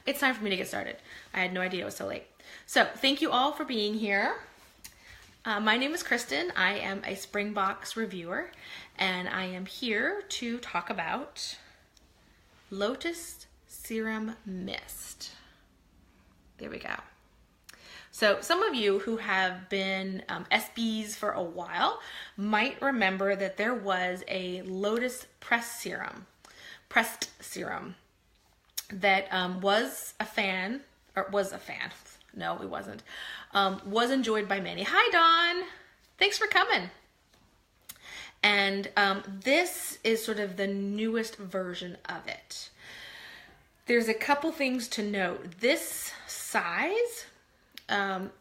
it's time for me to get started. I had no idea it was so late. So thank you all for being here. My name is Cristin. I am a Spring Box Reviewer, and I am here to talk about Lotus Serum Mist. There we go. So some of you who have been SBs for a while might remember that there was a Lotus pressed serum that was a fan. No, it wasn't. Was enjoyed by many. Hi, Dawn. Thanks for coming. And this is sort of the newest version of it. There's a couple things to note. This size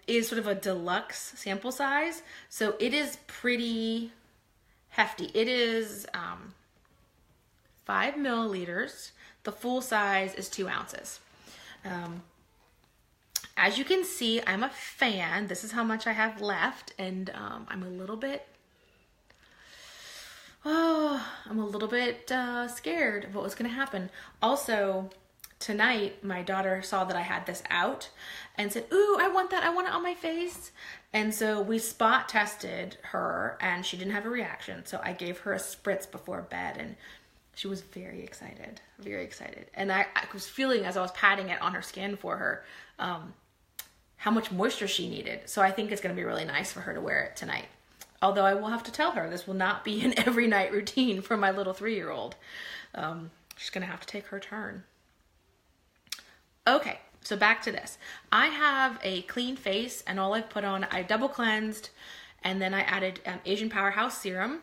is sort of a deluxe sample size, so it is pretty hefty. It is 5 milliliters. The full size is 2 ounces. As you can see, I'm a fan. This is how much I have left, and I'm a little bit scared of what was going to happen. Also, tonight, my daughter saw that I had this out and said, "Ooh, I want that. I want it on my face." And so we spot tested her, and she didn't have a reaction. So I gave her a spritz before bed, and she was very excited, very excited. And I was feeling, as I was patting it on her skin for her, how much moisture she needed. So I think it's going to be really nice for her to wear it tonight. Although I will have to tell her this will not be an every night routine for my little 3-year-old. She's going to have to take her turn. Okay, so back to this. I have a clean face, and all I've put on, I double cleansed, and then I added Asian Powerhouse Serum.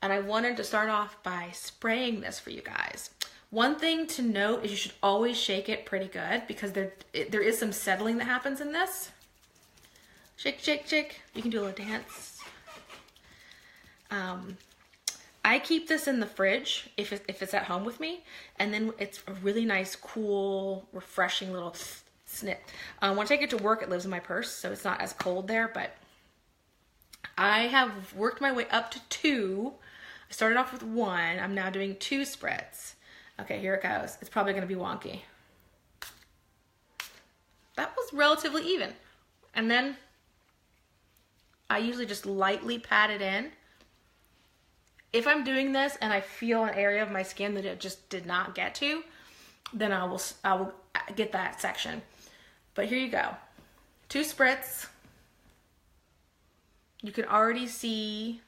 And I wanted to start off by spraying this for you guys. One thing to note is you should always shake it pretty good, because there is some settling that happens in this. Shake, shake, shake. You can do a little dance. I keep this in the fridge if it's at home with me, and then it's a really nice, cool, refreshing little snip. When I take it to work, it lives in my purse, so it's not as cold there, but I have worked my way up to 2. I started off with 1. I'm now doing 2 spritz. Okay, here it goes. It's probably going to be wonky. That was relatively even. And then I usually just lightly pat it in. If I'm doing this and I feel an area of my skin that it just did not get to, then I will get that section. But here you go. 2 spritz. You can already see,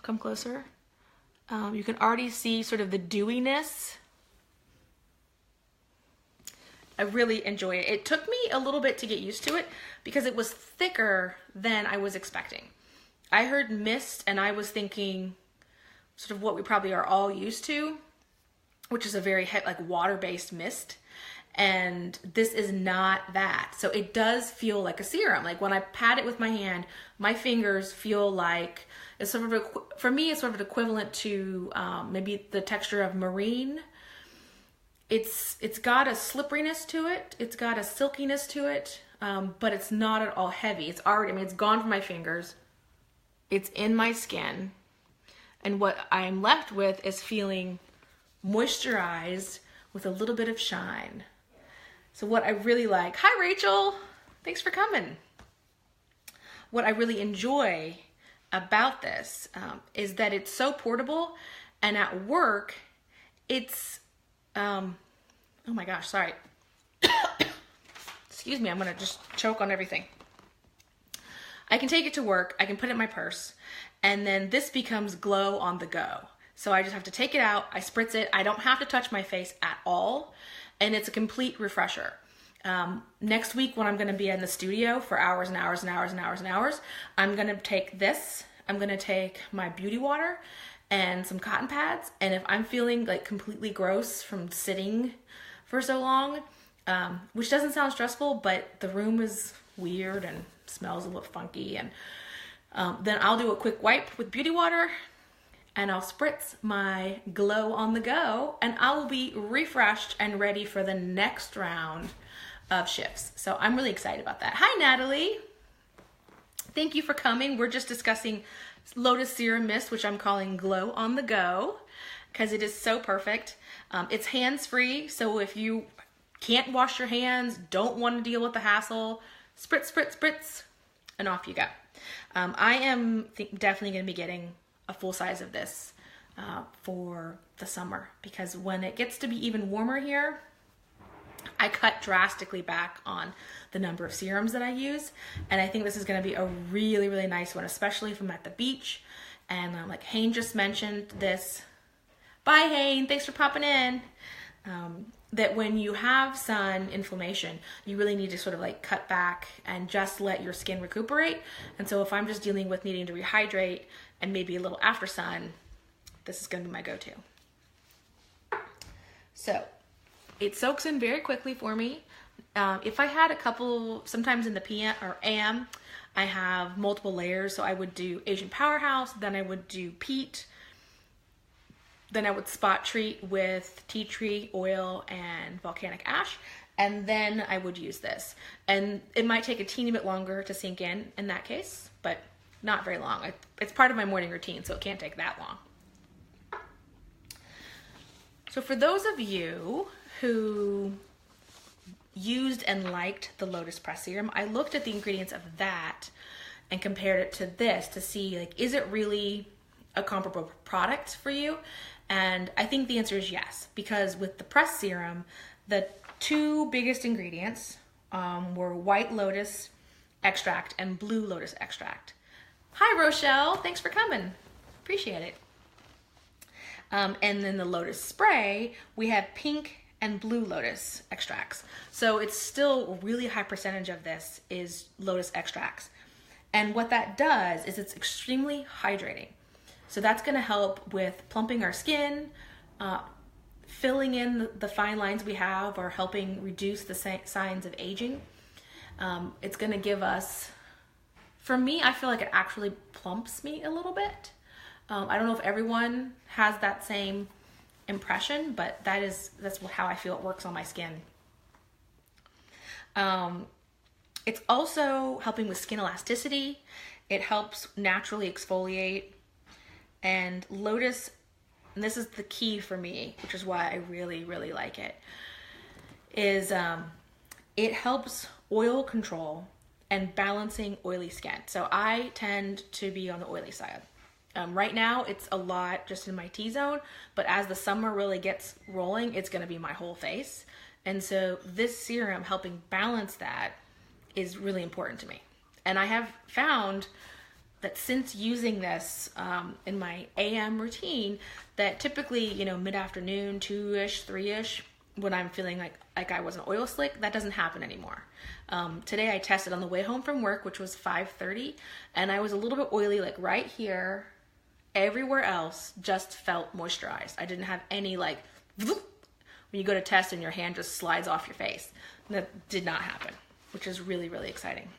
come closer. You can already see sort of the dewiness. I really enjoy it. It took me a little bit to get used to it because it was thicker than I was expecting. I heard mist and I was thinking sort of what we probably are all used to, which is a very like water-based mist. And this is not that. So it does feel like a serum. Like when I pat it with my hand, my fingers feel like, it's sort of for me, it's sort of equivalent to maybe the texture of marine. It's got a slipperiness to it. It's got a silkiness to it, but it's not at all heavy. It's already, I mean, it's gone from my fingers. It's in my skin. And what I'm left with is feeling moisturized with a little bit of shine. So what I really like, hi Rachel, thanks for coming. What I really enjoy about this is that it's so portable, and at work, it's, oh my gosh, sorry. Excuse me, I'm gonna just choke on everything. I can take it to work, I can put it in my purse, and then this becomes glow on the go. So I just have to take it out, I spritz it, I don't have to touch my face at all, and it's a complete refresher. Next week when I'm going to be in the studio for hours and hours and hours and hours and hours, I'm going to take this, I'm going to take my beauty water and some cotton pads, and if I'm feeling like completely gross from sitting for so long, which doesn't sound stressful, but the room is weird and smells a little funky, and then I'll do a quick wipe with beauty water, and I'll spritz my glow on the go, and I will be refreshed and ready for the next round of shifts. So I'm really excited about that. Hi, Natalie. Thank you for coming. We're just discussing Lotus Serum Mist, which I'm calling Glow on the Go, because it is so perfect. It's hands-free, so if you can't wash your hands, don't want to deal with the hassle, spritz, spritz, spritz, and off you go. I am definitely going to be getting a full size of this for the summer, because when it gets to be even warmer here, I cut drastically back on the number of serums that I use, and I think this is going to be a really, really nice one, especially if I'm at the beach. And like Hayne just mentioned this. Bye, Hayne. Thanks for popping in. That when you have sun inflammation, you really need to sort of like cut back and just let your skin recuperate. And so if I'm just dealing with needing to rehydrate and maybe a little after sun, this is going to be my go-to. So it soaks in very quickly for me. If I had a couple, sometimes in the PM or AM, I have multiple layers. So I would do Asian Powerhouse, then I would do peat, then I would spot treat with tea tree oil and volcanic ash, and then I would use this. And it might take a teeny bit longer to sink in that case, but not very long. It's part of my morning routine, so it can't take that long. So for those of you who used and liked the Lotus Press Serum, I looked at the ingredients of that and compared it to this to see, like, is it really a comparable product for you? And I think the answer is yes, because with the press serum, the two biggest ingredients were white lotus extract and blue lotus extract. Hi, Rochelle. Thanks for coming. Appreciate it. And then the lotus spray, we have pink and blue lotus extracts. So it's still a really high percentage of this is lotus extracts. And what that does is it's extremely hydrating. So that's going to help with plumping our skin, filling in the fine lines we have, or helping reduce the signs of aging. It's going to give us, for me, I feel like it actually plumps me a little bit. I don't know if everyone has that same impression, but that's how I feel it works on my skin. It's also helping with skin elasticity. It helps naturally exfoliate. And Lotus, and this is the key for me, which is why I really, really like it, is it helps oil control and balancing oily skin. So I tend to be on the oily side. Right now, it's a lot just in my T-zone, but as the summer really gets rolling, it's going to be my whole face. And so this serum helping balance that is really important to me. And I have found that since using this in my AM routine, that typically, mid-afternoon, 2-ish, 3-ish, when I'm feeling like I wasn't oil slick, that doesn't happen anymore. Today I tested on the way home from work, which was 5:30, and I was a little bit oily, like right here. Everywhere else just felt moisturized. I didn't have any when you go to test and your hand just slides off your face. That did not happen, which is really, really exciting.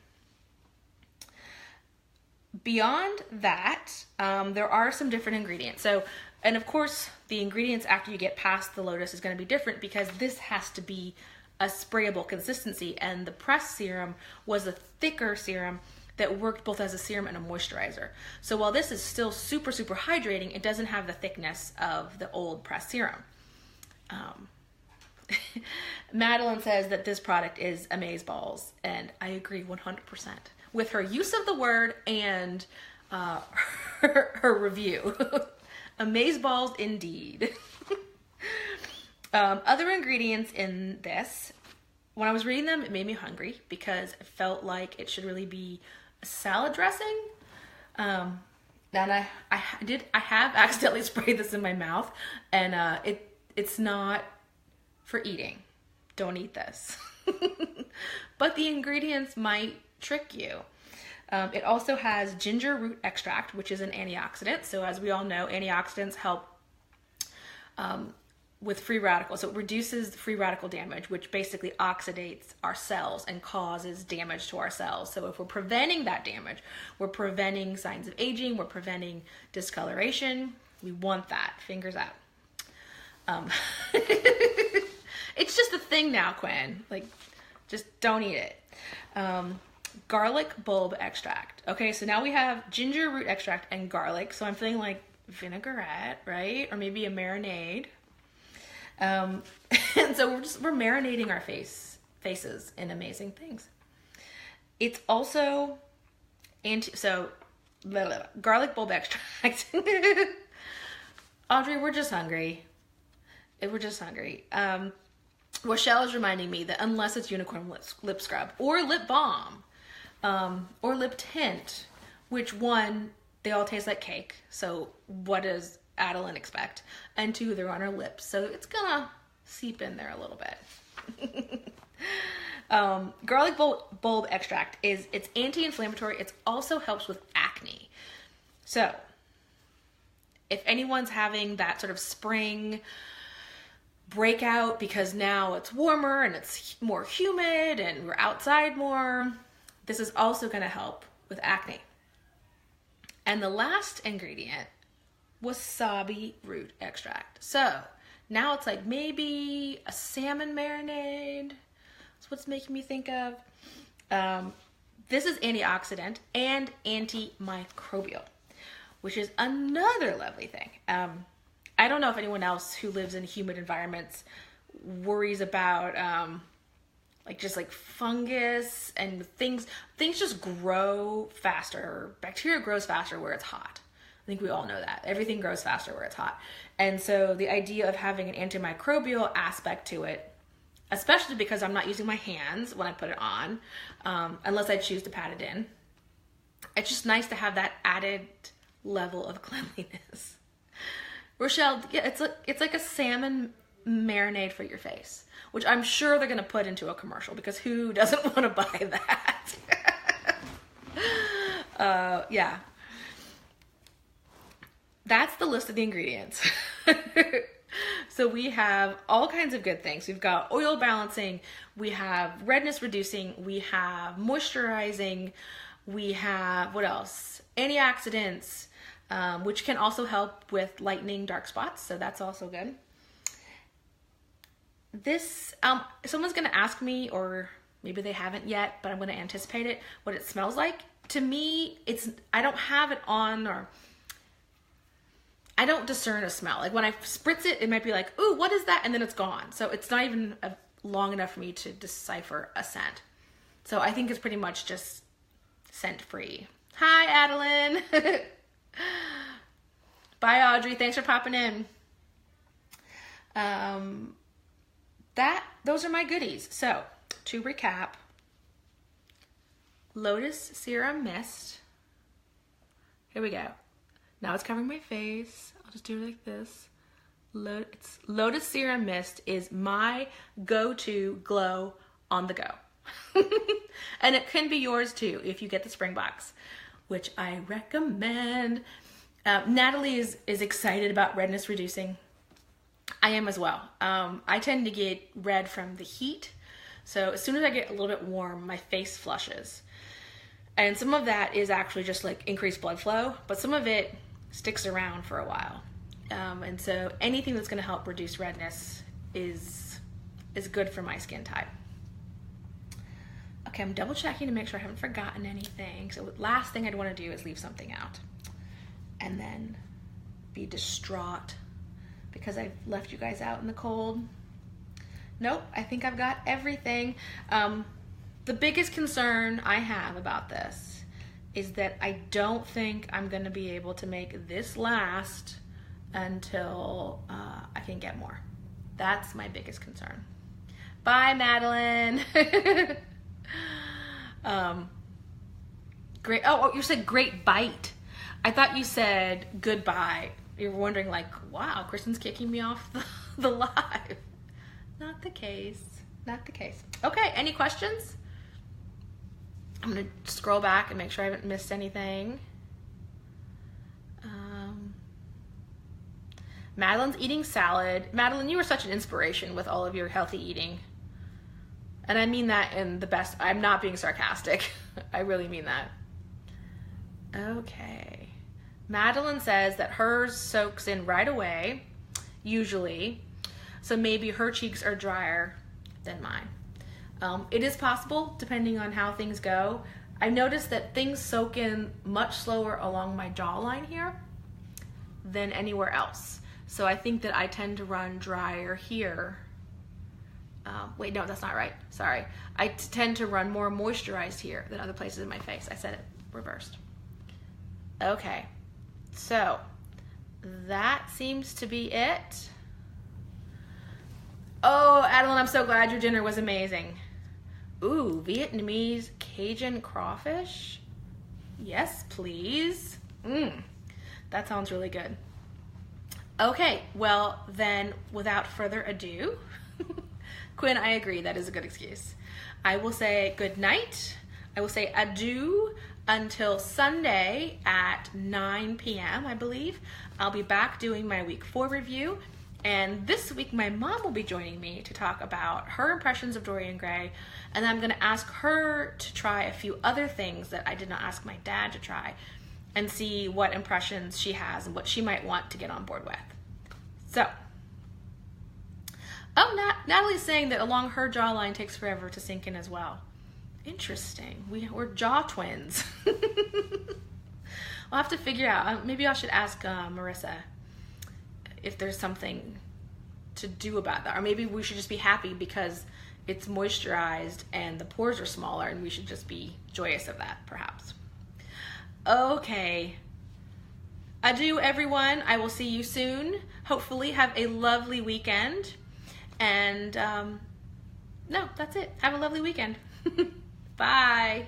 Beyond that, there are some different ingredients. So, and of course, the ingredients after you get past the Lotus is going to be different, because this has to be a sprayable consistency, and the press serum was a thicker serum that worked both as a serum and a moisturizer. So while this is still super, super hydrating, it doesn't have the thickness of the old press serum. Madeline says that this product is amazeballs, and I agree 100%. With her use of the word and her review. Amazeballs indeed. Other ingredients in this, when I was reading them, it made me hungry because it felt like it should really be a salad dressing. And I have accidentally sprayed this in my mouth, and it's not for eating. Don't eat this. But the ingredients might trick you. It also has ginger root extract, which is an antioxidant. So as we all know, antioxidants help with free radicals. So it reduces free radical damage, which basically oxidates our cells and causes damage to our cells. So if we're preventing that damage, we're preventing signs of aging, we're preventing discoloration. We want that. Fingers out. It's just a thing now, Quinn. Just don't eat it. Garlic bulb extract. Okay, so now we have ginger root extract and garlic. So I'm feeling like vinaigrette, right? Or maybe a marinade. And so we're marinating our faces in amazing things. It's also garlic bulb extract. Audrey, we're just hungry. Rochelle is reminding me that unless it's unicorn lip scrub or lip balm, or lip tint, which one, they all taste like cake. So what does Adeline expect? And two, they're on her lips. So it's gonna seep in there a little bit. Garlic bulb extract it's anti-inflammatory. It also helps with acne. So if anyone's having that sort of spring breakout because now it's warmer and it's more humid and we're outside more, this is also going to help with acne. And the last ingredient wasabi root extract. So now it's like maybe a salmon marinade. That's what's making me think of. This is antioxidant and antimicrobial, which is another lovely thing. I don't know if anyone else who lives in humid environments worries about like fungus and things just grow faster. Bacteria grows faster where it's hot. I think we all know that. Everything grows faster where it's hot. And so the idea of having an antimicrobial aspect to it, especially because I'm not using my hands when I put it on, unless I choose to pat it in, it's just nice to have that added level of cleanliness. Rochelle, yeah, it's like a salmon marinade for your face, which I'm sure they're going to put into a commercial because who doesn't want to buy that? Yeah. That's the list of the ingredients. So we have all kinds of good things. We've got oil balancing, we have redness reducing, we have moisturizing, we have, what else? Antioxidants, which can also help with lightening dark spots. So that's also good. This, someone's going to ask me, or maybe they haven't yet, but I'm going to anticipate it, what it smells like. To me, I don't have it on, or I don't discern a smell. Like when I spritz it, it might be like, ooh, what is that? And then it's gone. So it's not even long enough for me to decipher a scent. So I think it's pretty much just scent free. Hi, Adeline. Bye, Audrey. Thanks for popping in. Those are my goodies. So to recap, Lotus Serum Mist. Here we go. Now it's covering my face. I'll just do it like this. Lotus Serum Mist is my go-to glow on the go. And it can be yours too if you get the Spring Box, which I recommend. Natalie is excited about redness reducing. I am as well. I tend to get red from the heat. So as soon as I get a little bit warm, my face flushes. And some of that is actually just like increased blood flow, but some of it sticks around for a while. And so anything that's going to help reduce redness is good for my skin type. Okay, I'm double checking to make sure I haven't forgotten anything. So last thing I'd want to do is leave something out and then be distraught because I've left you guys out in the cold. Nope, I think I've got everything. The biggest concern I have about this is that I don't think I'm going to be able to make this last until I can get more. That's my biggest concern. Bye, Madeline. Great. Oh, you said great bite. I thought you said goodbye. You were wondering like, wow, Cristin's kicking me off the live. Not the case. Not the case. Okay, any questions? I'm going to scroll back and make sure I haven't missed anything. Madeline's eating salad. Madeline, you were such an inspiration with all of your healthy eating. And I mean that in the best. I'm not being sarcastic. I really mean that. Okay. Madeline says that hers soaks in right away, usually. So maybe her cheeks are drier than mine. It is possible, depending on how things go. I've noticed that things soak in much slower along my jawline here than anywhere else. So I think that I tend to run drier here. Wait, no, that's not right. Sorry. I tend to run more moisturized here than other places in my face. I said it reversed. Okay, so that seems to be it. Oh, Adeline, I'm so glad your dinner was amazing. Ooh, Vietnamese Cajun crawfish? Yes, please. That sounds really good. Okay, well then, without further ado, Quinn, I agree, that is a good excuse. I will say good night. I will say adieu until Sunday at 9 p.m., I believe. I'll be back doing my week 4 review. And this week, my mom will be joining me to talk about her impressions of Dorian Gray. And then I'm going to ask her to try a few other things that I did not ask my dad to try and see what impressions she has and what she might want to get on board with. So, oh, Natalie's saying that along her jawline takes forever to sink in as well. Interesting. We're jaw twins. I'll have to figure out. Maybe I should ask Marissa if there's something to do about that. Or maybe we should just be happy because it's moisturized and the pores are smaller and we should just be joyous of that, perhaps. Okay. Adieu, everyone. I will see you soon. Hopefully have a lovely weekend. And no, that's it. Have a lovely weekend. Bye.